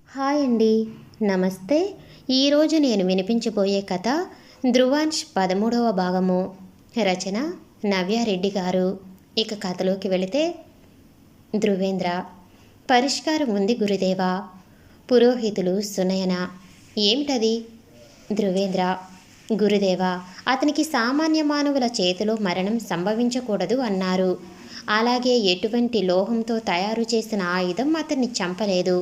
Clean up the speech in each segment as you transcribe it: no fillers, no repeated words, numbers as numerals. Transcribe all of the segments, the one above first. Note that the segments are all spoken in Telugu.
హాయ్ అండి. నమస్తే. ఈరోజు నేను వినిపించబోయే కథ ధ్రువాంశ్ 13వ భాగము. రచన నవ్యారెడ్డి గారు. ఇక కథలోకి వెళితే, ధ్రువేంద్ర: పరిష్కారం ఉంది గురుదేవా. పురోహితులు సునయన: ఏమిటది? ధ్రువేంద్ర: గురుదేవా, అతనికి సామాన్య మానవుల చేతిలో మరణం సంభవించకూడదు అన్నారు. అలాగే ఎటువంటి లోహంతో తయారు చేసిన ఆయుధం అతన్ని చంపలేదు.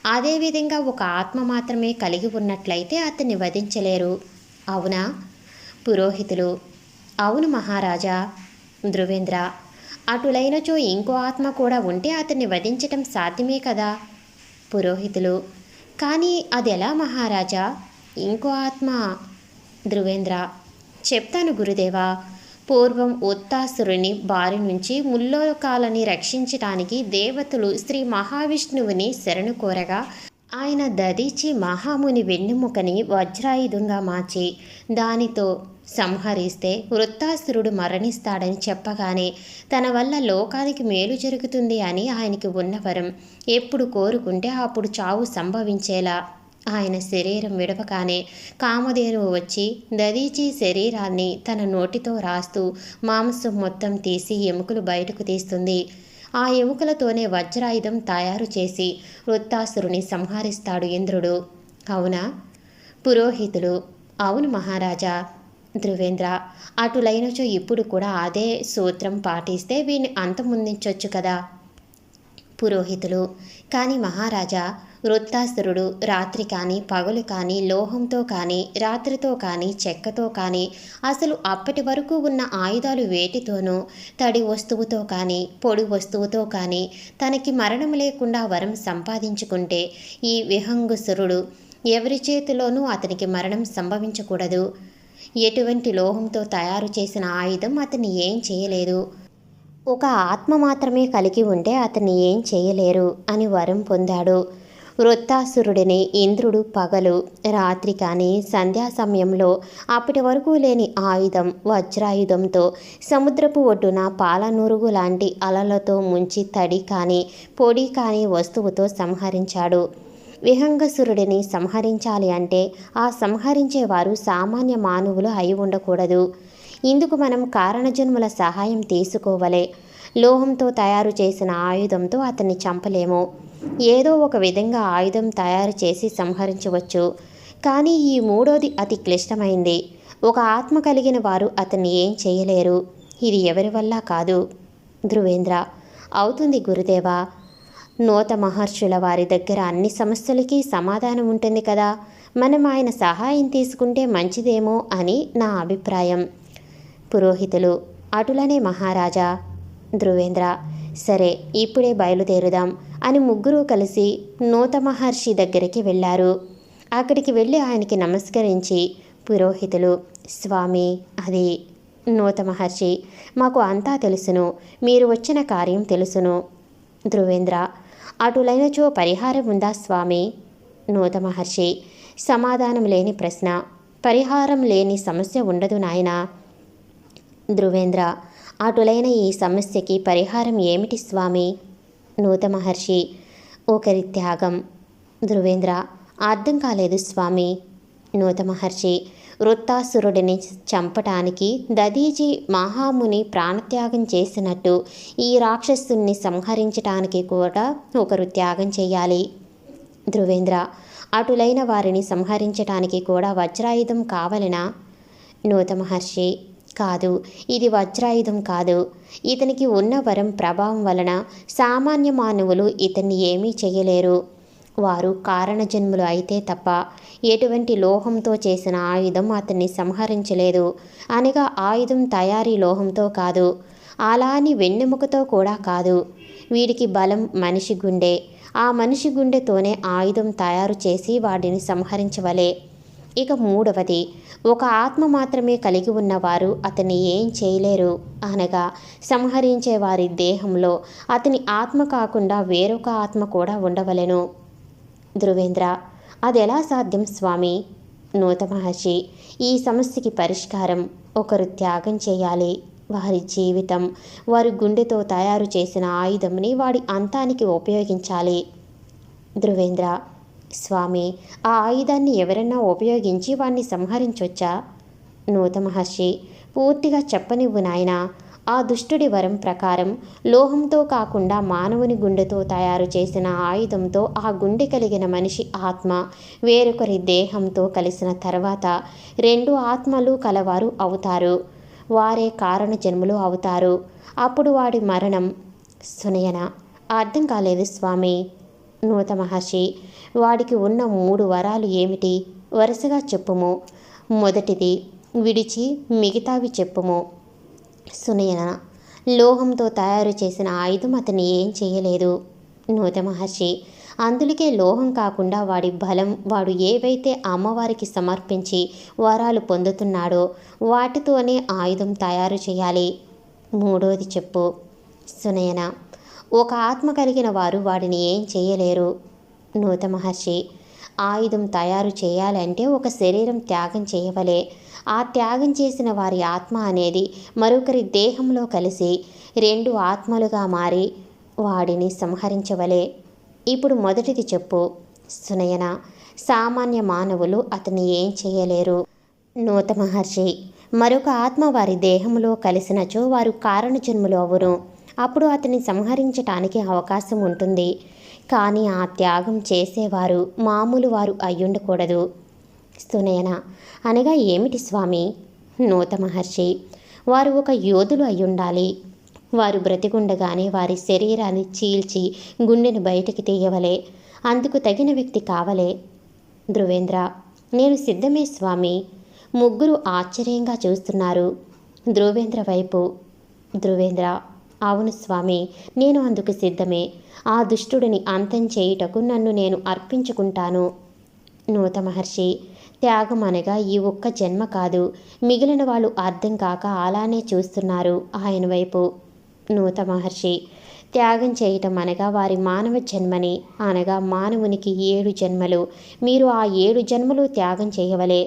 అదేవిధంగా ఒక ఆత్మ మాత్రమే కలిగి ఉన్నట్లయితే అతన్ని వధించలేరు. అవునా? పురోహితులు: అవును మహారాజా. ధ్రువేంద్ర: అటులైనచో ఇంకో ఆత్మ కూడా ఉంటే అతన్ని వధించటం సాధ్యమే కదా? పురోహితులు: కానీ అదెలా మహారాజా? ఇంకో ఆత్మ? ధ్రువేంద్ర: చెప్తాను గురుదేవా. పూర్వం ఉత్తాసురుని బారి నుంచి ముల్లోకాలని రక్షించటానికి దేవతలు శ్రీ మహావిష్ణువుని శరణు కోరగా ఆయన దదీచి మహాముని వెన్నెముకని వజ్రాయుధంగా మార్చి దానితో సంహరిస్తే వృత్తాసురుడు మరణిస్తాడని చెప్పగానే తన వల్ల లోకానికి మేలు జరుగుతుంది అని ఆయనకి ఉన్న వరం. ఎప్పుడు కోరుకుంటే అప్పుడు చావు సంభవించేలా ఆయన శరీరం విడవగానే కామధేనువు వచ్చి దదీచి శరీరాన్ని తన నోటితో రాస్తూ మాంసం మొత్తం తీసి ఎముకలు బయటకు తీస్తుంది. ఆ ఎముకలతోనే వజ్రాయుధం తయారు చేసి వృత్తాసురుని సంహరిస్తాడు ఇంద్రుడు. అవునా? పురోహితులు: అవును మహారాజా. ధ్రువేంద్ర: అటులైనచో ఇప్పుడు కూడా అదే సూత్రం పాటిస్తే వీడిని అంతమొందించొచ్చు కదా? పురోహితులు: కానీ మహారాజా, వృత్తాసురుడు రాత్రి కానీ పగలు కానీ లోహంతో కానీ రాత్రితో కానీ చెక్కతో కానీ అసలు అప్పటి వరకు ఉన్న ఆయుధాలు వేటితోనూ తడి వస్తువుతో కానీ పొడి వస్తువుతో కానీ తనకి మరణం లేకుండా వరం సంపాదించుకుంటే ఈ విహంగుసురుడు ఎవరి చేతిలోనూ అతనికి మరణం సంభవించకూడదు. ఎటువంటి లోహంతో తయారు చేసిన ఆయుధం అతన్ని ఏం చేయలేదు. ఒక ఆత్మ మాత్రమే కలిగి ఉంటే అతన్ని ఏం చేయలేరు అని వరం పొందాడు. వృత్తాసురుడిని ఇంద్రుడు పగలు రాత్రి కానీ సంధ్యా సమయంలో అప్పటి వరకు లేని ఆయుధం వజ్రాయుధంతో సముద్రపు ఒడ్డున పాలనూరుగు లాంటి అలలతో ముంచి తడి కానీ పొడి కానీ వస్తువుతో సంహరించాడు. విహంగసురుడిని సంహరించాలి అంటే ఆ సంహరించేవారు సామాన్య మానవులు అయి ఉండకూడదు. ఇందుకు మనం కారణజన్ముల సహాయం తీసుకోవలే. లోహంతో తయారు చేసిన ఆయుధంతో అతన్ని చంపలేము. ఏదో ఒక విధంగా ఆయుధం తయారు చేసి సంహరించవచ్చు. కానీ ఈ మూడోది అతి క్లిష్టమైంది. ఒక ఆత్మ కలిగిన వారు అతన్ని ఏం చేయలేరు. ఇది ఎవరి వల్ల కాదు. ధ్రువేంద్ర: అవుతుంది గురుదేవా. నోత మహర్షుల వారి దగ్గర అన్ని సమస్యలకి సమాధానం ఉంటుంది కదా. మనం ఆయన సహాయం తీసుకుంటే మంచిదేమో అని నా అభిప్రాయం. పురోహితులు: అటులనే మహారాజా. ధ్రువేంద్ర: సరే, ఇప్పుడే బయలుదేరుదాం అని ముగ్గురు కలిసి నోత మహర్షి దగ్గరికి వెళ్ళారు. అక్కడికి వెళ్ళి ఆయనకి నమస్కరించి, పురోహితులు: స్వామి, అది. నోత మహర్షి: మాకు అంతా తెలుసును. మీరు వచ్చిన కార్యం తెలుసును. ధ్రువేంద్ర: అటులైనచో పరిహారం ఉందా స్వామి? నోత మహర్షి: సమాధానం లేని ప్రశ్న. పరిహారం లేని సమస్య ఉండదు నాయనా. ధ్రువేంద్ర: అటులైన ఈ సమస్యకి పరిహారం ఏమిటి స్వామి? నూత మహర్షి: ఒకరి త్యాగం. ధ్రువేంద్ర: అర్థం కాలేదు స్వామి. నూత మహర్షి: వృత్తాసురుడిని చంపటానికి దదీచి మహాముని ప్రాణత్యాగం చేసినట్టు ఈ రాక్షసుని సంహరించటానికి కూడా ఒకరు త్యాగం చేయాలి. ధ్రువేంద్ర: అటులైన వారిని సంహరించటానికి కూడా వజ్రాయుధం కావలెనా? నూత మహర్షి: కాదు, ఇది వజ్రాయుధం కాదు. ఇతనికి ఉన్న వరం ప్రభావం వలన సామాన్య మానవులు ఇతన్ని ఏమీ చేయలేరు. వారు కారణజన్ములు అయితే తప్ప ఎటువంటి లోహంతో చేసిన ఆయుధం అతన్ని సంహరించలేదు. అనగా ఆయుధం తయారీ లోహంతో కాదు, అలా అని వెన్నెముకతో కూడా కాదు. వీడికి బలం మనిషి గుండె. ఆ మనిషి గుండెతోనే ఆయుధం తయారు చేసి వాడిని సంహరించవలే. ఇక మూడవది, ఒక ఆత్మ మాత్రమే కలిగి ఉన్నవారు అతన్ని ఏం చేయలేరు. అనగా సంహరించే వారి దేహంలో అతని ఆత్మ కాకుండా వేరొక ఆత్మ కూడా ఉండవలెను. ధ్రువేంద్ర: అదెలా సాధ్యం స్వామి? నూత మహర్షి: ఈ సమస్యకి పరిష్కారం ఒకరు త్యాగం చేయాలి. వారి జీవితం, వారి గుండెతో తయారు చేసిన ఆయుధంని వాడి అంతానికి ఉపయోగించాలి. ధ్రువేంద్ర: స్వామి, ఆ ఆయుధాన్ని ఎవరైనా ఉపయోగించి వాణ్ణి సంహరించొచ్చా? నూత మహర్షి, పూర్తిగా చెప్పనివ్వు నాయనా. ఆ దుష్టుడి వరం ప్రకారం లోహంతో కాకుండా మానవుని గుండెతో తయారు చేసిన ఆయుధంతో ఆ గుండె కలిగిన మనిషి ఆత్మ వేరొకరి దేహంతో కలిసిన తర్వాత 2 ఆత్మలు కలవారు అవుతారు. వారే కారణ జన్ములు అవుతారు. అప్పుడు వాడి మరణం. సునయన, అర్థం కాలేదు స్వామి. నూత మహర్షి, వాడికి ఉన్న 3 వరాలు ఏమిటి? వరుసగా చెప్పుము. మొదటిది విడిచి మిగతావి చెప్పుము. సునయన, లోహంతో తయారు చేసిన ఆయుధం అతన్ని ఏం చేయలేదు. నూత మహర్షి, అందుకే లోహం కాకుండా వాడి బలం, వాడు ఏవైతే అమ్మవారికి సమర్పించి వరాలు పొందుతున్నాడో వాటితోనే ఆయుధం తయారు చేయాలి. మూడోది చెప్పు. సునయన, ఒక ఆత్మ కలిగిన వారు వాడిని ఏం చేయలేరు. నూత మహర్షి, ఆయుధం తయారు చేయాలంటే ఒక శరీరం త్యాగం చేయవలే. ఆ త్యాగం చేసిన వారి ఆత్మ అనేది మరొకరి దేహంలో కలిసి 2 ఆత్మలుగా మారి వాడిని సంహరించవలే. ఇప్పుడు మొదటిది చెప్పు. సునయన, సామాన్య మానవులు అతన్ని ఏం చేయలేరు. నూత మహర్షి, మరొక ఆత్మ వారి దేహంలో కలిసినచో వారు కారణజన్ములు అవును. అప్పుడు అతన్ని సంహరించటానికి అవకాశం ఉంటుంది. కానీ ఆ త్యాగం చేసేవారు మామూలు వారు అయ్యుండకూడదు. సునయన, అనగా ఏమిటి స్వామి? నూత మహర్షి, వారు ఒక యోధులు అయ్యుండాలి. వారు బ్రతికుండగానే వారి శరీరాన్ని చీల్చి గుండెను బయటికి తీయవలే. అందుకు తగిన వ్యక్తి కావలే. ధ్రువేంద్ర, నేను సిద్ధమే స్వామి. ముగ్గురు ఆశ్చర్యంగా చూస్తున్నారు ధ్రువేంద్ర వైపు. ధ్రువేంద్ర, అవును స్వామి, నేను అందుకు సిద్ధమే. ఆ దుష్టుడిని అంతం చేయుటకు నన్ను నేను అర్పించుకుంటాను. నూత మహర్షి, త్యాగం అనగా ఈ ఒక్క జన్మ కాదు. మిగిలిన వాళ్ళు అర్థం కాక అలానే చూస్తున్నారు ఆయన వైపు. నూత మహర్షి, త్యాగం చేయటం అనగా వారి మానవ జన్మని, అనగా మానవునికి 7 జన్మలు. మీరు ఆ 7 జన్మలు త్యాగం చేయవలే.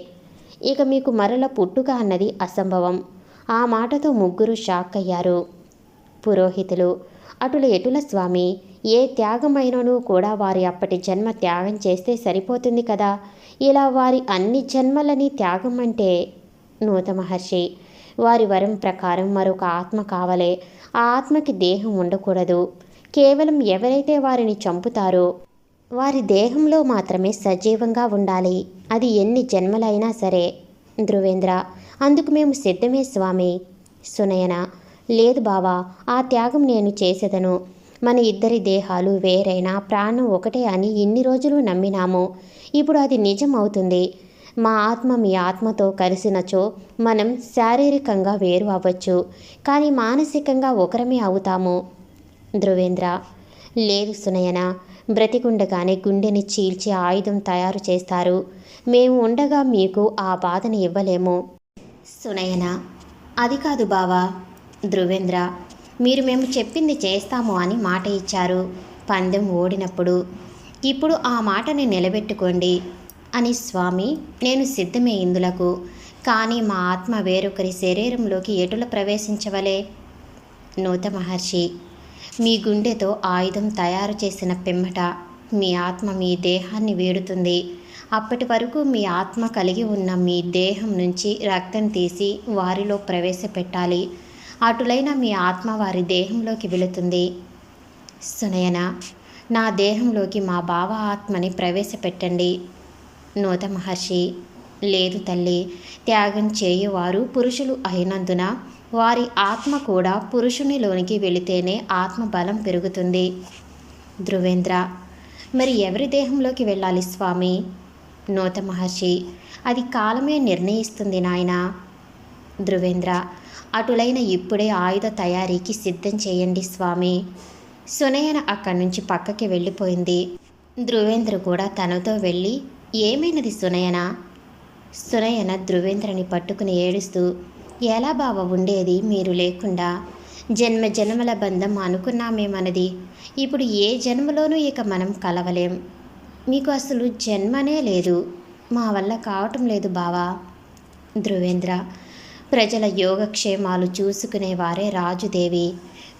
ఇక మీకు మరల పుట్టుక అన్నది అసంభవం. ఆ మాటతో ముగ్గురు షాక్ అయ్యారు. పురోహితులు, అటుల ఎటుల స్వామి? ఏ త్యాగమైనను కూడా వారి అప్పటి జన్మ త్యాగం చేస్తే సరిపోతుంది కదా. ఇలా వారి అన్ని జన్మలని త్యాగం అంటే? నూత మహర్షి, వారి వరం ప్రకారం మరొక ఆత్మ కావలే. ఆ ఆత్మకి దేహం ఉండకూడదు. కేవలం ఎవరైతే వారిని చంపుతారో వారి దేహంలో మాత్రమే సజీవంగా ఉండాలి. అది ఎన్ని జన్మలైనా సరే. ధ్రువేంద్ర, అందుకు మేము సిద్ధమే స్వామి. సునయన, లేదు బావా, ఆ త్యాగం నేను చేసేదను. మన ఇద్దరి దేహాలు వేరైనా ప్రాణం ఒకటే అని ఇన్ని రోజులు నమ్మినాము. ఇప్పుడు అది నిజం అవుతుంది. మా ఆత్మ మీ ఆత్మతో కలిసినచో మనం శారీరకంగా వేరు అవ్వచ్చు, కానీ మానసికంగా ఒకరమే అవుతాము. ధ్రువేంద్ర, లేదు సునయన, బ్రతికుండగానే గుండెని చీల్చి ఆయుధం తయారు చేస్తారు. మేము ఉండగా మీకు ఆ బాధను ఇవ్వలేము. సునయన, అది కాదు బావా. ధ్రువేంద్ర, మీరు మేము చెప్పింది చేస్తాము అని మాట ఇచ్చారు పందెం ఓడినప్పుడు. ఇప్పుడు ఆ మాటని నిలబెట్టుకోండి. అని స్వామి, నేను సిద్ధమే ఇందులకు. కానీ మా ఆత్మ వేరొకరి శరీరంలోకి ఎటుల ప్రవేశించవలే? నూత మహర్షి, మీ గుండెతో ఆయుధం తయారు చేసిన పిమ్మట మీ ఆత్మ మీ దేహాన్ని వీడుతుంది. అప్పటి వరకు మీ ఆత్మ కలిగి ఉన్న మీ దేహం నుంచి రక్తం తీసి వారిలో ప్రవేశపెట్టాలి. అటులైన మీ ఆత్మ వారి దేహంలోకి వెళుతుంది. సునయన, నా దేహంలోకి మా బావ ఆత్మని ప్రవేశపెట్టండి. నూత మహర్షి, లేదు తల్లి, త్యాగం చేయువారు పురుషులు అయినందున వారి ఆత్మ కూడా పురుషునిలోనికి వెళితేనే ఆత్మ బలం పెరుగుతుంది. ధ్రువేంద్ర, మరి ఎవరి దేహంలోకి వెళ్ళాలి స్వామి? నూత మహర్షి, అది కాలమే నిర్ణయిస్తుంది నాయనా. ధ్రువేంద్ర, అటులైన ఇప్పుడే ఆయుధ తయారీకి సిద్ధం చేయండి స్వామి. సునయన అక్కడి నుంచి పక్కకి వెళ్ళిపోయింది. ధ్రువేంద్ర కూడా తనతో వెళ్ళి, ఏమైనది సునయన? సునయన ధ్రువేంద్రని పట్టుకుని ఏడుస్తూ, ఎలా బావ ఉండేది మీరు లేకుండా? జన్మ జన్మల బంధం అనుకున్నామేమన్నది. ఇప్పుడు ఏ జన్మలోనూ ఇక మనం కలవలేం. మీకు అసలు జన్మనే లేదు. మా వల్ల కావటం లేదు బావా. ధ్రువేంద్ర, ప్రజల యోగక్షేమాలు చూసుకునేవారే రాజుదేవి.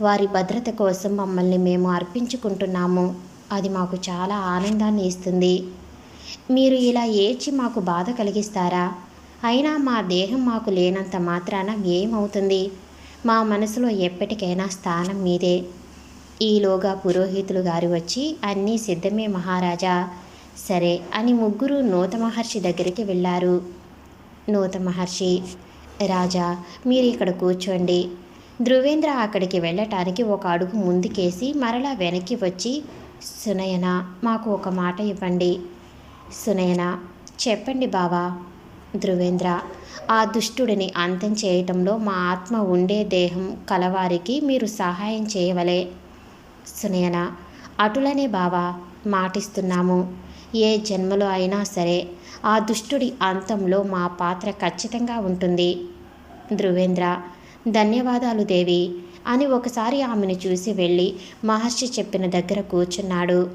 వారి భద్రత కోసం మమ్మల్ని మేము అర్పించుకుంటున్నాము. అది మాకు చాలా ఆనందాన్ని ఇస్తుంది. మీరు ఇలా ఏడ్చి మాకు బాధ కలిగిస్తారా? అయినా మా దేహం మాకు లేనంత మాత్రాన ఏమవుతుంది? మా మనసులో ఎప్పటికైనా స్థానం మీదే. ఈలోగా పురోహితులు గారు వచ్చి, అన్నీ సిద్ధమే మహారాజా. సరే అని ముగ్గురు నూత మహర్షి దగ్గరికి వెళ్ళారు. నూత మహర్షి, రాజా మీరు ఇక్కడ కూర్చోండి. ధ్రువేంద్ర అక్కడికి వెళ్ళటానికి ఒక అడుగు ముందుకేసి మరలా వెనక్కి వచ్చి, సునయన మాకు ఒక మాట ఇవ్వండి. సునయన, చెప్పండి బావా. ధ్రువేంద్ర, ఆ దుష్టుడిని అంతం చేయటంలో మా ఆత్మ ఉండే దేహం కలవారికి మీరు సహాయం చేయవలే. సునయన, అటులనే బావా, మాటిస్తున్నాము. ఏ జన్మలో అయినా సరే ఆ దుష్టుడి అంతంలో మా పాత్ర ఖచ్చితంగా ఉంటుంది. ధ్రువేంద్ర, ధన్యవాదాలు దేవి అని ఒకసారి ఆమెను చూసి వెళ్ళి మహర్షి చెప్పిన దగ్గర కూర్చున్నాడు.